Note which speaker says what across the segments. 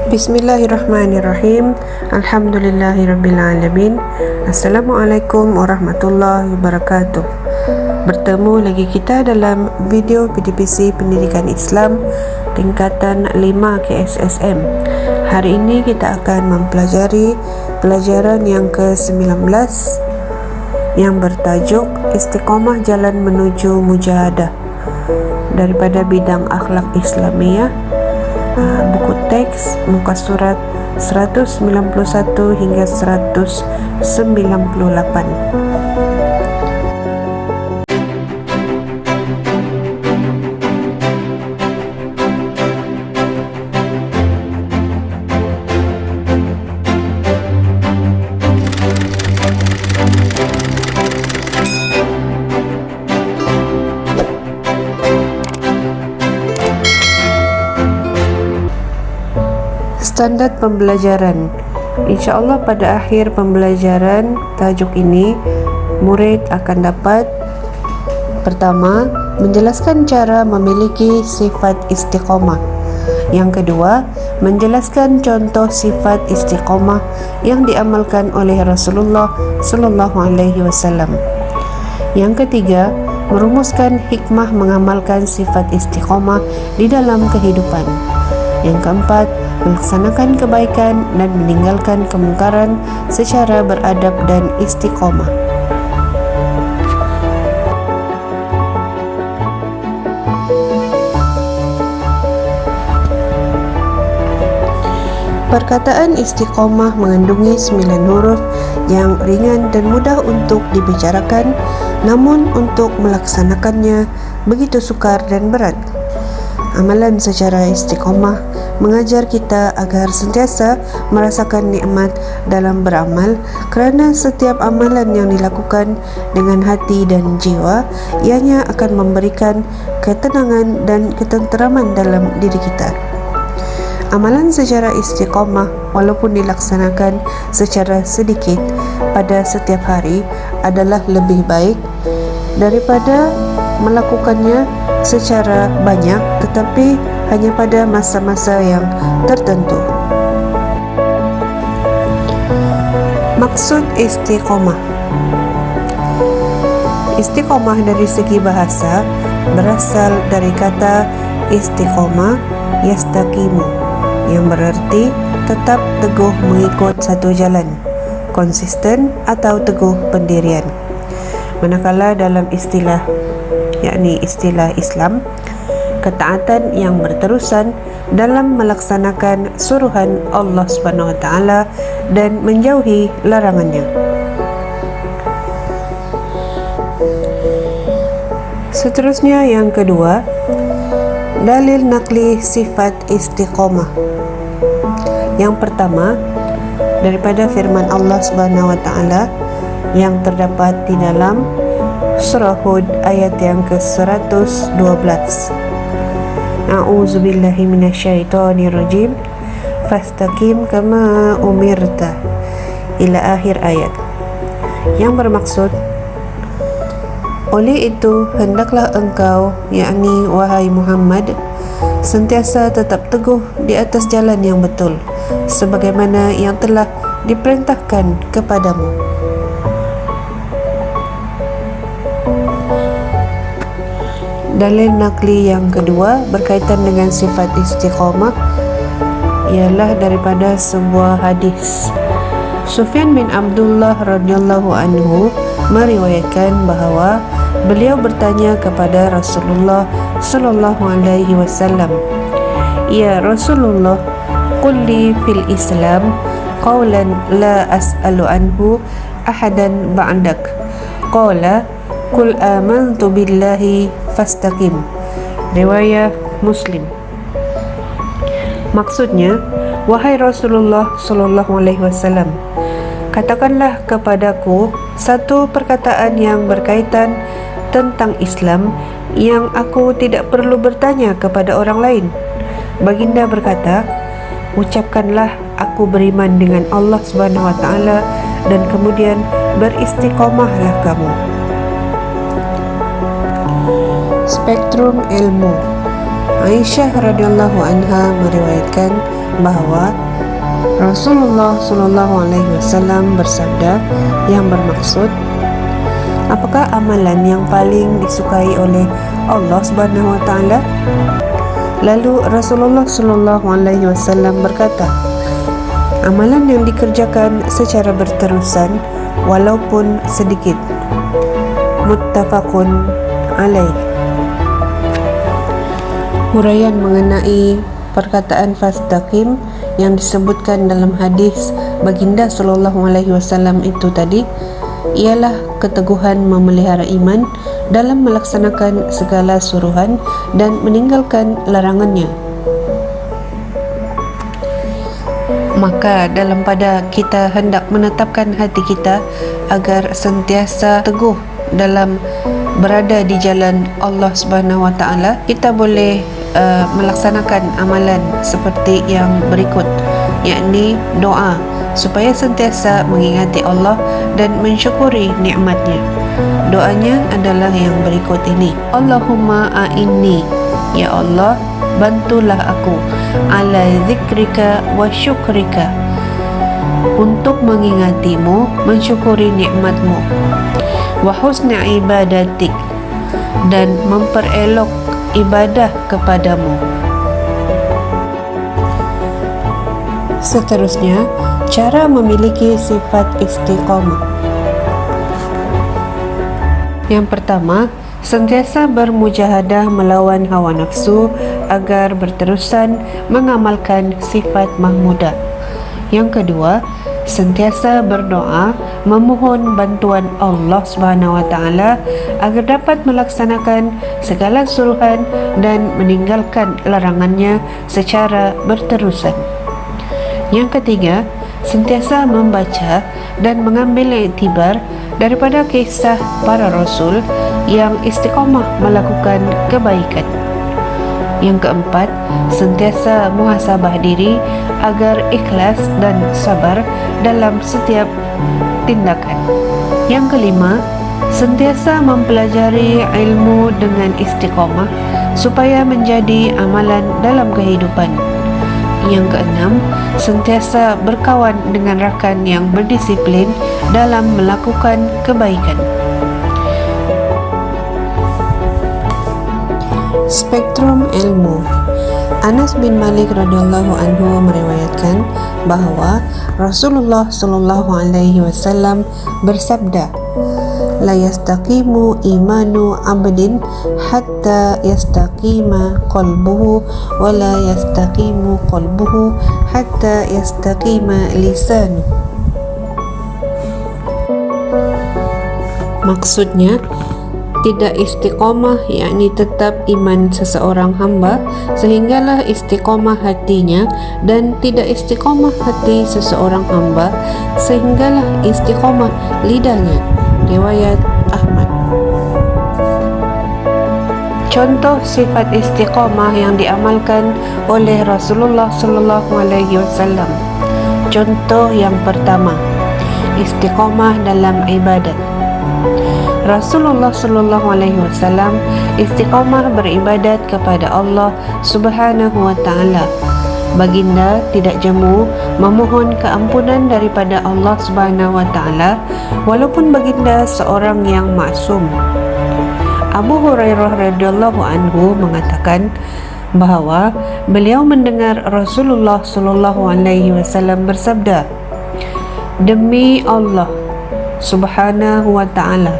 Speaker 1: Bismillahirrahmanirrahim. Alhamdulillahirrabbilalamin. Assalamualaikum warahmatullahi wabarakatuh. Bertemu lagi kita dalam video PDPC Pendidikan Islam tingkatan 5 KSSM. Hari ini kita akan mempelajari pelajaran yang ke-19 yang bertajuk Istiqomah Jalan Menuju Mujahadah daripada bidang akhlak Islamiyah, buku teks muka surat 191 hingga 198. Standar pembelajaran. InsyaAllah pada akhir pembelajaran tajuk ini, murid akan dapat: pertama, menjelaskan cara memiliki sifat istiqomah. Yang kedua, menjelaskan contoh sifat istiqomah yang diamalkan oleh Rasulullah sallallahu alaihi wasallam. Yang ketiga, merumuskan hikmah mengamalkan sifat istiqomah di dalam kehidupan. Yang keempat, melaksanakan kebaikan dan meninggalkan kemungkaran secara beradab dan istiqomah. Perkataan istiqomah mengandungi 9 huruf yang ringan dan mudah untuk dibicarakan, namun untuk melaksanakannya begitu sukar dan berat. Amalan secara istiqomah mengajar kita agar sentiasa merasakan nikmat dalam beramal, kerana setiap amalan yang dilakukan dengan hati dan jiwa, ianya akan memberikan ketenangan dan ketenteraman dalam diri kita. Amalan secara istiqomah walaupun dilaksanakan secara sedikit pada setiap hari adalah lebih baik daripada melakukannya secara banyak tetapi hanya pada masa-masa yang tertentu. Maksud istiqomah. Istiqomah dari segi bahasa berasal dari kata istiqomah yastaqimu, yang berarti tetap teguh mengikut satu jalan, konsisten atau teguh pendirian. Manakala dalam istilah, yakni istilah Islam, ketaatan yang berterusan dalam melaksanakan suruhan Allah Subhanahu wa taala dan menjauhi larangannya. Seterusnya yang kedua, dalil nakli sifat istiqomah. Yang pertama, daripada firman Allah Subhanahu wa taala yang terdapat di dalam surah Hud ayat yang ke-112. A'udzubillahi minasyaitonirrajim. Fastaqim kama umirta, ila akhir ayat. Yang bermaksud, oleh itu hendaklah engkau, yakni wahai Muhammad, sentiasa tetap teguh di atas jalan yang betul sebagaimana yang telah diperintahkan kepadamu. Dalil nakli yang kedua berkaitan dengan sifat istiqomah ialah daripada sebuah hadis. Sufyan bin Abdullah radhiyallahu anhu meriwayatkan bahawa beliau bertanya kepada Rasulullah sallallahu alaihi wasallam, "Ya Rasulullah, qul li fil Islam qawlan la as'alu anhu ahadan ba'dak." Qala, "Qul amantu billahi fastaqim." Riwayat Muslim. Maksudnya, wahai Rasulullah sallallahu alaihi wasallam, katakanlah kepadaku satu perkataan yang berkaitan tentang Islam yang aku tidak perlu bertanya kepada orang lain. Baginda berkata, ucapkanlah aku beriman dengan Allah Subhanahu wa taala dan kemudian beristiqomahlah kamu. Spektrum ilmu. Aisyah radhiyallahu anha meriwayatkan bahawa Rasulullah sallallahu alaihi wasallam bersabda yang bermaksud, apakah amalan yang paling disukai oleh Allah Subhanahu wa taala? Lalu Rasulullah sallallahu alaihi wasallam berkata, amalan yang dikerjakan secara berterusan walaupun sedikit. Muttafaqun alaih. Huraian mengenai perkataan fastaqim yang disebutkan dalam hadis baginda sallallahu alaihi wasallam itu tadi ialah keteguhan memelihara iman dalam melaksanakan segala suruhan dan meninggalkan larangannya. Maka dalam pada kita hendak menetapkan hati kita agar sentiasa teguh dalam berada di jalan Allah Subhanahu wa taala, kita boleh melaksanakan amalan seperti yang berikut, yakni doa supaya sentiasa mengingati Allah dan mensyukuri nikmatnya. Doanya adalah yang berikut ini: Allahumma a'inni, ya Allah bantulah aku, ala zikrika wa syukrika, untuk mengingatimu, mensyukuri nikmatmu, wa husna ibadatik, dan memperelok ibadah kepadamu. Seterusnya, cara memiliki sifat istiqamah. Yang pertama, sentiasa bermujahadah melawan hawa nafsu agar berterusan mengamalkan sifat mahmudah. Yang kedua, sentiasa berdoa memohon bantuan Allah Subhanahu wa taala agar dapat melaksanakan segala suruhan dan meninggalkan larangannya secara berterusan. Yang ketiga, sentiasa membaca dan mengambil iktibar daripada kisah para rasul yang istiqamah melakukan kebaikan. Yang keempat, sentiasa muhasabah diri agar ikhlas dan sabar dalam setiap tindakan. Yang kelima, sentiasa mempelajari ilmu dengan istiqamah supaya menjadi amalan dalam kehidupan. Yang keenam, sentiasa berkawan dengan rakan yang berdisiplin dalam melakukan kebaikan. Spektrum ilmu. Anas bin Malik radhiyallahu anhu meriwayatkan bahawa Rasulullah sallallahu alaihi wasallam bersabda, la yastaqimu imanu abdin hatta yastaqima qalbuhu wa la yastaqimu qalbuhu hatta yastaqima lisanu. Maksudnya, tidak istiqamah, yakni tetap iman seseorang hamba sehinggalah istiqamah hatinya, dan tidak istiqamah hati seseorang hamba sehinggalah istiqamah lidahnya. Riwayat Ahmad. Contoh sifat istiqamah yang diamalkan oleh Rasulullah sallallahu alaihi wasallam. Contoh yang pertama, istiqamah dalam ibadat. Rasulullah sallallahu alaihi wasallam istiqamah beribadat kepada Allah Subhanahu wa taala. Baginda tidak jemu memohon keampunan daripada Allah Subhanahu wa taala walaupun baginda seorang yang maksum. Abu Hurairah radhiyallahu anhu mengatakan bahawa beliau mendengar Rasulullah sallallahu alaihi wasallam bersabda, demi Allah Subhanahu wa taala,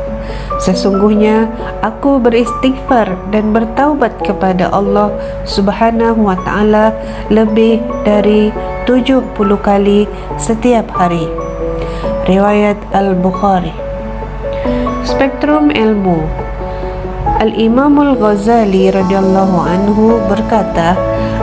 Speaker 1: sesungguhnya aku beristighfar dan bertaubat kepada Allah Subhanahu wa taala lebih dari 70 kali setiap hari. Riwayat Al-Bukhari. Spektrum ilmu. Al-Imam Al-Ghazali radhiyallahu anhu berkata,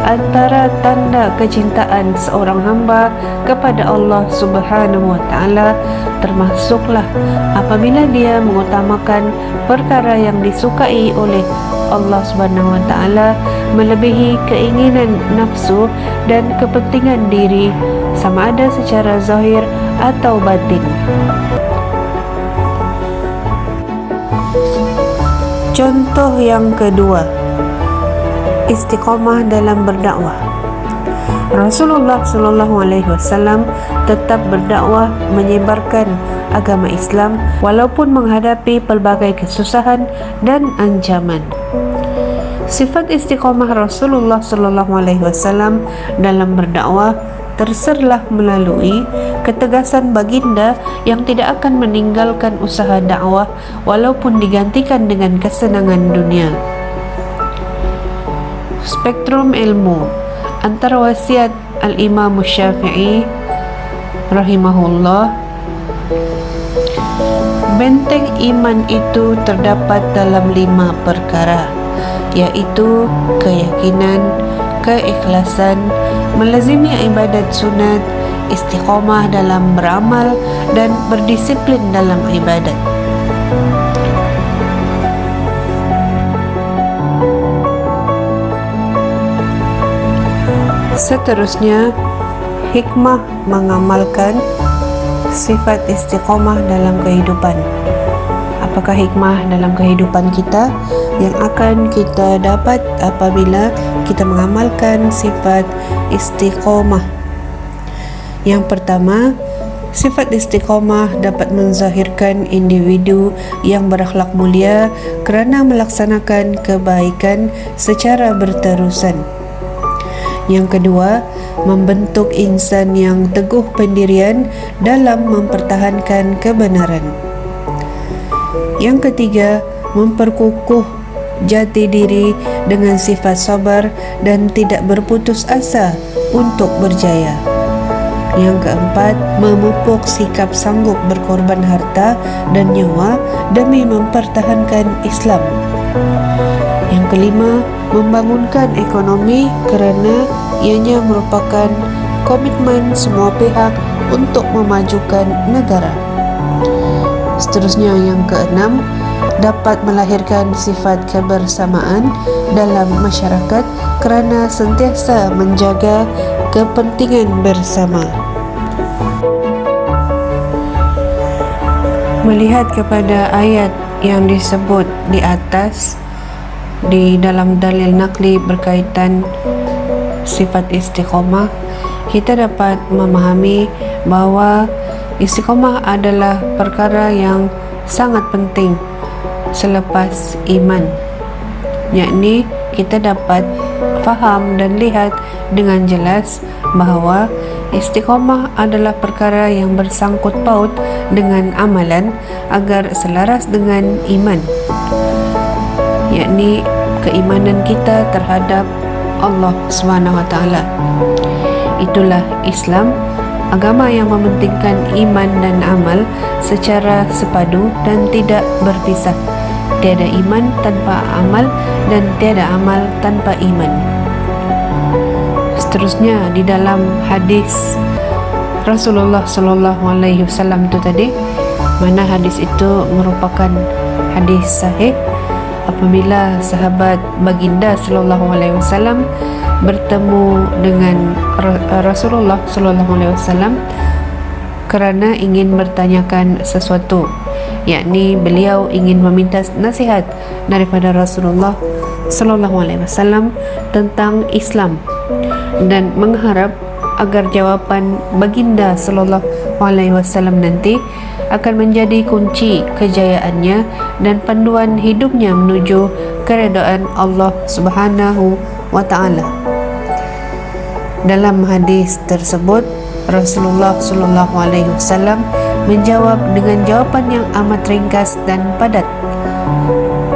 Speaker 1: antara tanda kecintaan seorang hamba kepada Allah Subhanahu wa taala termasuklah apabila dia mengutamakan perkara yang disukai oleh Allah Subhanahu wa taala melebihi keinginan nafsu dan kepentingan diri, sama ada secara zahir atau batin. Contoh yang kedua, istiqamah dalam berdakwah. Rasulullah SAW tetap berdakwah menyebarkan agama Islam walaupun menghadapi pelbagai kesusahan dan ancaman. Sifat istiqamah Rasulullah SAW dalam berdakwah terserlah melalui ketegasan baginda yang tidak akan meninggalkan usaha dakwah walaupun digantikan dengan kesenangan dunia. Spektrum ilmu antara wasiat Al-Imam Syafi'i rahimahullah, benteng iman itu terdapat dalam 5 perkara, yaitu keyakinan, keikhlasan, melazimi ibadat sunat, istiqamah dalam beramal, dan berdisiplin dalam ibadat. Seterusnya, hikmah mengamalkan sifat istiqamah dalam kehidupan. Apakah hikmah dalam kehidupan kita yang akan kita dapat apabila kita mengamalkan sifat istiqamah? Yang pertama, sifat istiqamah dapat menzahirkan individu yang berakhlak mulia kerana melaksanakan kebaikan secara berterusan. Yang kedua, membentuk insan yang teguh pendirian dalam mempertahankan kebenaran. Yang ketiga, memperkukuh jati diri dengan sifat sabar dan tidak berputus asa untuk berjaya. Yang keempat, memupuk sikap sanggup berkorban harta dan nyawa demi mempertahankan Islam. Yang kelima, membangunkan ekonomi kerana ianya merupakan komitmen semua pihak untuk memajukan negara. Seterusnya, yang keenam, dapat melahirkan sifat kebersamaan dalam masyarakat kerana sentiasa menjaga kepentingan bersama. Melihat kepada ayat yang disebut di atas di dalam dalil nakli berkaitan sifat istiqamah, kita dapat memahami bahawa istiqamah adalah perkara yang sangat penting selepas iman, yakni kita dapat faham dan lihat dengan jelas bahawa istiqamah adalah perkara yang bersangkut paut dengan amalan agar selaras dengan iman, yakni keimanan kita terhadap Allah SWT. Itulah Islam, agama yang mementingkan iman dan amal secara sepadu dan tidak berpisah. Tiada iman tanpa amal dan tiada amal tanpa iman. Seterusnya, di dalam hadis Rasulullah SAW itu tadi, mana hadis itu merupakan hadis sahih, apabila sahabat baginda SAW bertemu dengan Rasulullah SAW kerana ingin bertanyakan sesuatu, yakni beliau ingin meminta nasihat daripada Rasulullah SAW tentang Islam dan mengharap agar jawapan baginda SAW nanti akan menjadi kunci kejayaannya dan panduan hidupnya menuju keredaan Allah Subhanahu wa Ta'ala. Dalam hadis tersebut, Rasulullah SAW menjawab dengan jawapan yang amat ringkas dan padat.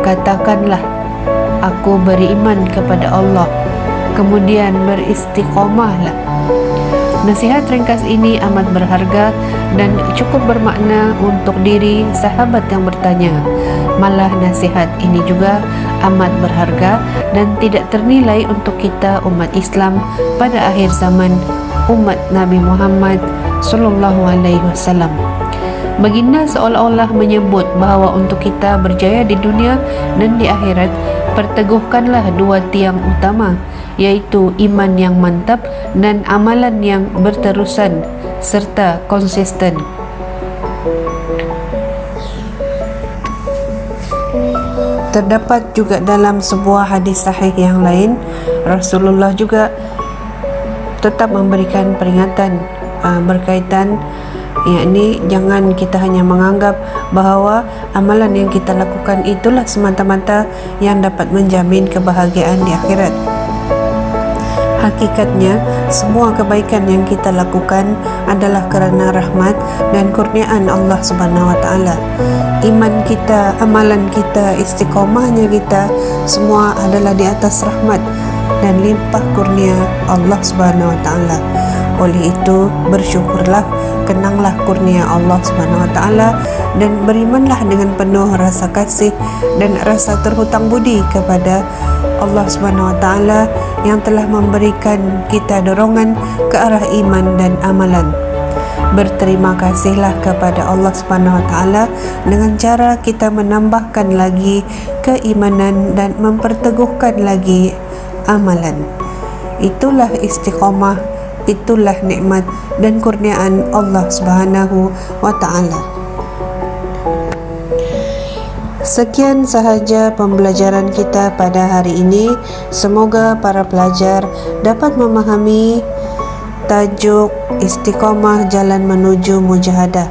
Speaker 1: Katakanlah, aku beriman kepada Allah, kemudian beristiqamahlah. Nasihat ringkas ini amat berharga dan cukup bermakna untuk diri sahabat yang bertanya. Malah nasihat ini juga amat berharga dan tidak ternilai untuk kita umat Islam pada akhir zaman, umat Nabi Muhammad SAW. Baginda seolah-olah menyebut bahawa untuk kita berjaya di dunia dan di akhirat, perteguhkanlah 2 tiang utama, yaitu iman yang mantap dan amalan yang berterusan serta konsisten. Terdapat juga dalam sebuah hadis sahih yang lain, Rasulullah juga tetap memberikan peringatan berkaitan, yakni jangan kita hanya menganggap bahawa amalan yang kita lakukan itulah semata-mata yang dapat menjamin kebahagiaan di akhirat. Hakikatnya, semua kebaikan yang kita lakukan adalah kerana rahmat dan kurniaan Allah Subhanahu Wa Taala. Iman kita, amalan kita, istiqomahnya kita, semua adalah di atas rahmat dan limpah kurnia Allah Subhanahu Wa Taala. Oleh itu, bersyukurlah, kenanglah kurnia Allah Subhanahu Wa Taala dan berimanlah dengan penuh rasa kasih dan rasa terhutang budi kepada Allah Subhanahu Wa Taala yang telah memberikan kita dorongan ke arah iman dan amalan. Berterima kasihlah kepada Allah Subhanahu Wa Taala dengan cara kita menambahkan lagi keimanan dan memperteguhkan lagi amalan. Itulah istiqamah, itulah nikmat dan kurniaan Allah Subhanahu Wa Taala. Sekian sahaja pembelajaran kita pada hari ini. Semoga para pelajar dapat memahami tajuk istiqamah jalan menuju mujahadah.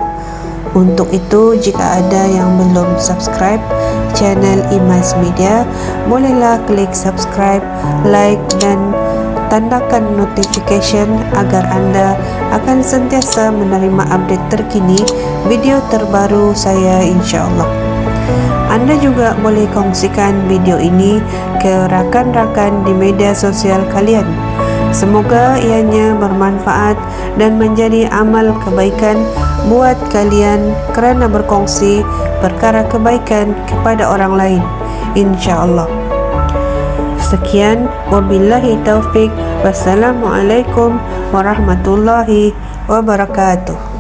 Speaker 1: Untuk itu, jika ada yang belum subscribe channel Imas Media, bolehlah klik subscribe, like dan tandakan notification agar anda akan sentiasa menerima update terkini video terbaru saya, insya-Allah. Anda juga boleh kongsikan video ini ke rakan-rakan di media sosial kalian. Semoga ianya bermanfaat dan menjadi amal kebaikan buat kalian kerana berkongsi perkara kebaikan kepada orang lain, insya-Allah. Sekian, wabillahi taufik. Wassalamualaikum warahmatullahi wabarakatuh.